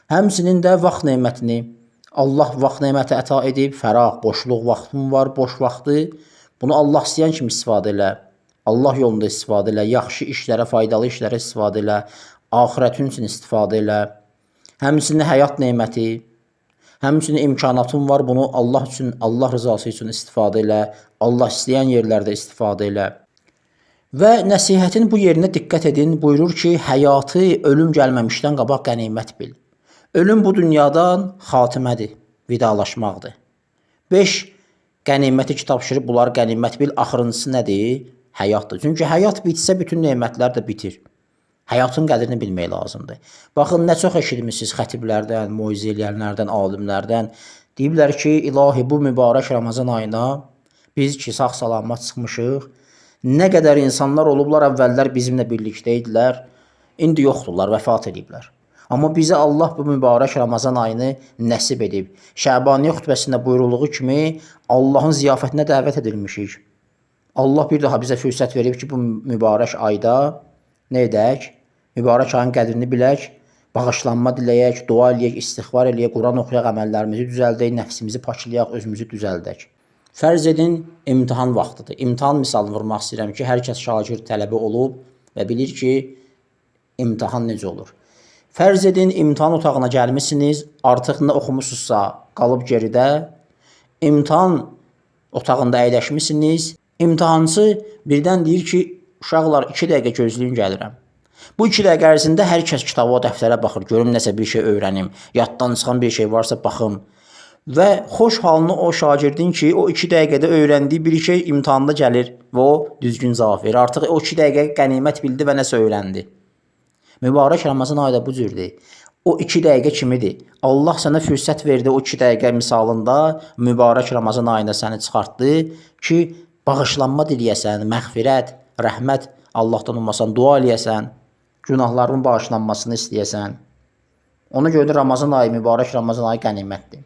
Həmçinin də vaxt nemətini Allah vaxt neməti əta edib, fəraq, boşluq vaxtın var, boş vaxtı. Bunu Allah istəyən kimi istifadə elə. Allah yolunda istifadə elə, yaxşı işlərə, faydalı işlərə istifadə elə, axirətin üçün istifadə elə. Həmçinin həyat neməti, həmçinin imkanatın var, bunu Allah üçün, Allah rızası üçün istifadə elə, Allah istəyən yerlərdə istifadə elə. Və nəsihətin bu yerinə diqqət edin, buyurur ki, həyatı ölüm gəlməmişdən qabaq qənimət bil. Ölüm bu dünyadan xatimədir, vidalaşmaqdır. 5 qəniməti ki tapşırıb, bunlar qənimət bil, axırıncısı nədir? Həyatdır. Çünki həyat bitsə bütün nemətlər də bitir. Həyatın qədrini bilmək lazımdır. Baxın, nə çox eşitmişsiniz xətiblərdən, moizə eləyənlərdən, alimlərdən. Deyiblər ki, ilahi bu mübarək Ramazan ayına biz ki sağ-salamat çıxmışıq. Nə qədər insanlar olublar, əvvəllər bizimlə birlikdə idilər, indi yoxdurlar, vəfat ediblər. Amma bizə Allah bu mübarək Ramazan ayını nəsib edib. Şəbaniyə xutbəsində buyurulduğu kimi Allahın ziyafətinə dəvət edilmişik. Allah bir daha bizə fürsət verib ki, bu mübarək ayda nə edək? Mübarək ayın qədrini bilək, bağışlanma diləyək, dua eləyək, istiğfar eləyək, Quran oxuyaq, əməllərimizi düzəldək, nəfsimizi paçlayaq, özümüzü düzəldək. Fərz edin, imtahan vaxtıdır. İmtahan misalını vurmaq istəyirəm ki, hər kəs şagird tələbi olub və bilir ki, imtahan necə olur. Fərz edin, imtahan otağına gəlmişsiniz, artıq nə oxumusunuzsa qalıb geridə, imtahan otağında əyləşmişsiniz, imtahançı birdən deyir ki, uşaqlar 2 dəqiqə gözləyin gəlirəm. Bu 2 dəqiqə ərzində hər kəs kitaba, dəftərə baxır, görüm nəsə bir şey öyrənim, yaddan çıxan bir şey varsa baxım. Və xoş halını o şagirdin ki, o 2 dəqiqədə öyrəndiyi bir şey imtahanda gəlir və o düzgün cavab verir. Artıq o 2 dəqiqə qənimət bildi və nəsə öyrəndi. Mübarək Ramazan ayı da bu cürdür. O 2 dəqiqə kimidir? Allah sənə fürsət verdi o 2 dəqiqə misalında, mübarək Ramazan ayında səni çıxartdı ki, bağışlanma diləyəsən, məğfirət, rəhmət Allahdan ummasan, dua eləyəsən, günahların bağışlanmasını istəyəsən. Ona görə də Ramazan ayı, mübarək Ramazan ayı qənimətdir.